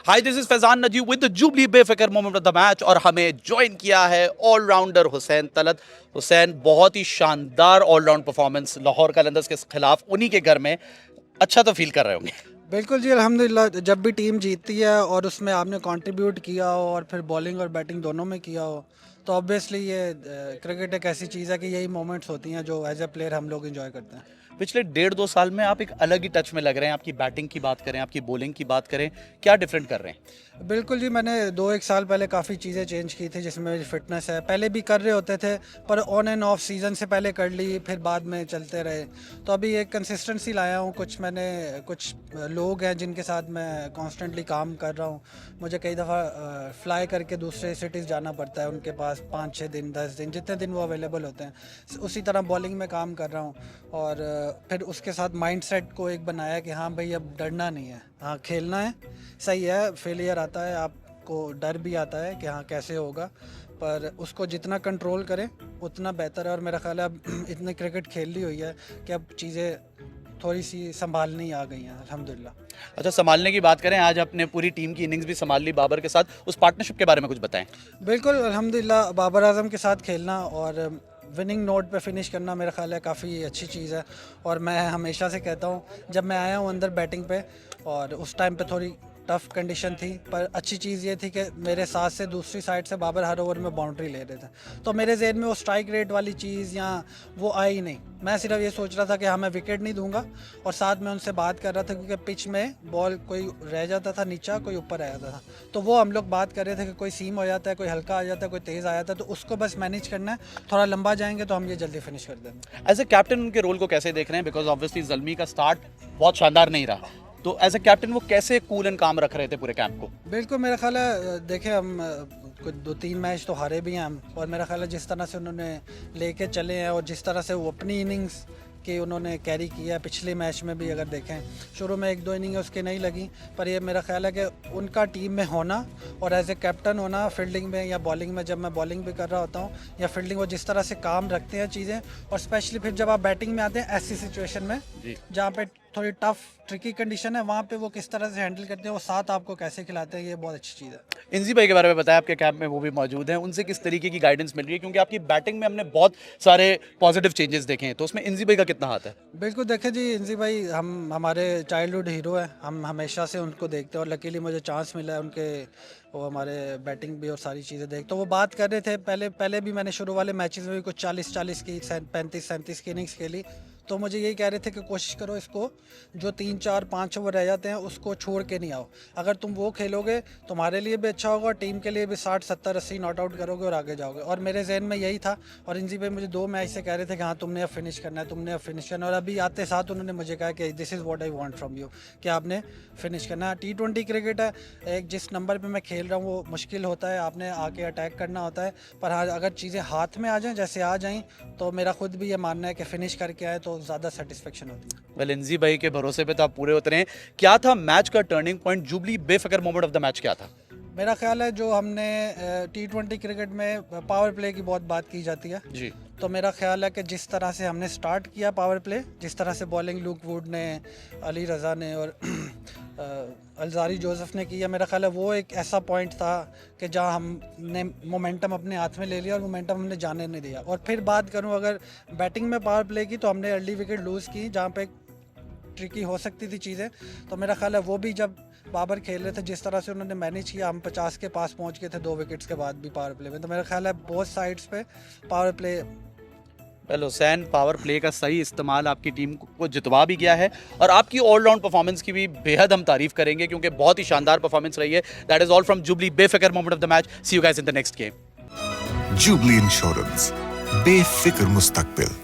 Hi this is Faizan Najeeb with the jubilee बेफिक्र moment of the match और हमें join किया है ऑलराउंडर हुसैन तलत। हुसैन, बहुत ही शानदार ऑलराउंड परफॉर्मेंस लाहौर कलंदर्स के खिलाफ उन्हीं के घर में। अच्छा तो फील कर रहे होंगे। बिल्कुल जी, अल्हम्दुलिल्लाह। जब भी टीम जीतती है और उसमें आपने कंट्रीब्यूट किया हो और फिर बॉलिंग और बैटिंग दोनों में किया हो तो ऑब्वियसली ये क्रिकेट एक ऐसी चीज़ है कि यही मोमेंट्स होती हैं जो एज ए प्लेयर हम लोग एंजॉय करते हैं। पिछले 1.5-2 साल में आप एक अलग ही टच में लग रहे हैं। आपकी बैटिंग की बात करें, आपकी बॉलिंग की बात करें, क्या डिफरेंट कर रहे हैं? बिल्कुल जी, मैंने 2-1 साल पहले काफ़ी चीज़ें चेंज की थी जिसमें मेरी फिटनेस है। पहले भी कर रहे होते थे पर ऑन एंड ऑफ सीज़न से पहले कर ली, फिर बाद में चलते रहे। तो अभी एक कंसिस्टेंसी लाया हूँ। कुछ लोग हैं जिनके साथ मैं कॉन्स्टेंटली काम कर रहा हूँ। मुझे कई दफ़ा फ़्लाई करके दूसरे सिटीज़ जाना पड़ता है, उनके पास 5-6 दिन 10 दिन जितने दिन वो अवेलेबल होते हैं। उसी तरह बॉलिंग में काम कर रहा हूँ और फिर उसके साथ माइंडसेट को एक बनाया कि हाँ भाई, अब डरना नहीं है, हाँ खेलना है। सही है, फेलियर आता है, आपको डर भी आता है कि हाँ कैसे होगा, पर उसको जितना कंट्रोल करें उतना बेहतर है। और मेरा ख्याल है अब इतनी क्रिकेट खेल ली हुई है कि अब चीज़ें थोड़ी सी संभालनी आ गई हैं अल्हम्दुलिल्लाह। अच्छा, संभालने की बात करें, आज अपने पूरी टीम की इनिंग्स भी संभाल ली बाबर के साथ। उस पार्टनरशिप के बारे में कुछ बताएं। बिल्कुल अल्हम्दुलिल्लाह, बाबर आजम के साथ खेलना और विनिंग नोट पे फिनिश करना मेरा ख्याल है काफ़ी अच्छी चीज़ है। और मैं हमेशा से कहता हूँ, जब मैं आया हूँ अंदर बैटिंग पे और उस टाइम पे थोड़ी टफ कंडीशन थी, पर अच्छी चीज़ ये थी कि मेरे साथ से दूसरी साइड से बाबर हर ओवर में बाउंड्री ले रहे थे, तो मेरे जहन में वो स्ट्राइक रेट वाली चीज़ या वो आई नहीं। मैं सिर्फ ये सोच रहा था कि हाँ मैं विकेट नहीं दूंगा, और साथ में उनसे बात कर रहा था क्योंकि पिच में बॉल कोई रह जाता था नीचा, कोई ऊपर आ जाता था, तो वो हम लोग बात कर रहे थे कि कोई सीम हो जाता है, कोई हल्का आ जाता है, कोई तेज़ आ जाता है, तो उसको बस मैनेज करना है। थोड़ा लंबा जाएंगे तो हम ये जल्दी फिनिश कर देंगे। एज ए कैप्टन उनके रोल को कैसे देख रहे हैं? बिकॉज ऑब्वियसली जल्मी का स्टार्ट बहुत शानदार नहीं रहा, तो एज ए कैप्टन वो कैसे कूल एंड काम रख रहे थे पूरे कैंप को? बिल्कुल, मेरा ख्याल है देखें, हम कुछ 2-3 मैच तो हारे भी हैं हम, और मेरा ख्याल है जिस तरह से उन्होंने लेके चले हैं और जिस तरह से वो अपनी इनिंग्स के उन्होंने कैरी किया, पिछले मैच में भी अगर देखें शुरू में 1-2 इनिंग उसके नहीं लगी, पर ये मेरा ख्याल है कि उनका टीम में होना और एज ए कैप्टन होना फील्डिंग में या बॉलिंग में, जब मैं बॉलिंग भी कर रहा होता हूँ या फील्डिंग, वो जिस तरह से काम रखते हैं चीज़ें, और स्पेशली फिर जब आप बैटिंग में आते हैं ऐसी सिचुएशन में जहाँ पे थोड़ी टफ ट्रिकी कंडीशन है, वहाँ पे वो किस तरह से हैंडल करते हैं, वो साथ आपको कैसे खिलाते हैं, ये बहुत अच्छी चीज़ है। इंजी भाई के बारे में बताया, आपके कैंप में वो भी मौजूद हैं, उनसे किस तरीके की गाइडेंस मिल रही है? क्योंकि आपकी बैटिंग में हमने बहुत सारे पॉजिटिव चेंजेस देखे हैं, तो उसमें इंजी भाई का कितना हाथ है? बिल्कुल, देखें जी, इंजी भाई हमारे चाइल्डहुड हीरो हैं। हम हमेशा से उनको देखते हैं और लकीली मुझे चांस मिला है उनके, वो हमारे बैटिंग भी और सारी चीज़ें देख, तो वो बात कर रहे थे पहले भी मैंने शुरू वाले मैचेस में भी कुछ 40-40 की 35-37 की इनिंग्स खेली, तो मुझे यही कह रहे थे कि कोशिश करो इसको, जो 3-4-5 ओवर रह जाते हैं उसको छोड़ के नहीं आओ। अगर तुम वो खेलोगे तुम्हारे लिए भी अच्छा होगा, टीम के लिए भी 60-70-80 नॉट आउट करोगे और आगे जाओगे। और मेरे जहन में यही था, और इंजी भाई मुझे 2 मैच से कह रहे थे कि हाँ तुमने अब फिनिश करना है, तुमने अब फिनिश करना है, और अभी आते साथ उन्होंने मुझे कहा कि this is what I want from you, कि आपने फिनिश करना है। T20 क्रिकेट है, एक जिस नंबर पे मैं खेल रहा हूँ वो मुश्किल होता है, आपने आके अटैक करना होता है, पर हाँ अगर चीज़ें हाथ में आ जाएँ, जैसे आ जाएँ, तो मेरा खुद भी ये मानना है कि फिनिश करके आए तो ज़्यादा सेटिस्फेक्शन होती है। वेल, इंजी भाई के भरोसे पे तो आप पूरे उतरे हैं। क्या था मैच का टर्निंग पॉइंट? जुबली बेफिक्र मोमेंट ऑफ द मैच क्या था? मेरा ख्याल है जो हमने T20 क्रिकेट में पावर प्ले की बहुत बात की जाती है जी, तो मेरा ख्याल है कि जिस तरह से हमने स्टार्ट किया पावर प्ले, जिस तरह से बॉलिंग लुक वुड ने, अली रज़ा ने और अलजारी जोसेफ ने किया, मेरा ख्याल है वो एक ऐसा पॉइंट था कि जहां हमने मोमेंटम अपने हाथ में ले लिया और मोमेंटम हमने जाने नहीं दिया। और फिर बात करूं अगर बैटिंग में पावर प्ले की, तो हमने अर्ली विकेट लूज़ की जहां पे ट्रिकी हो सकती थी चीज़ें, तो मेरा ख्याल है वो भी जब बाबर खेल रहे थे जिस तरह से उन्होंने मैनेज किया, हम 50 के पास पहुंच गए थे 2 विकेट्स के बाद भी पावर प्ले में, तो मेरा ख्याल है बोथ साइड्स पे power play. Well Hussain, power play का सही इस्तेमाल आपकी टीम को जितवा भी गया है, और आपकी ऑलराउंड परफॉर्मेंस की भी बेहद हम तारीफ करेंगे क्योंकि बहुत ही शानदार परफॉर्मेंस रही है। That is all from Jubilee बेफिक्र moment of the match. See you guys in the next game. Jubilee insurance, बेफिक्र मुस्तकबिल।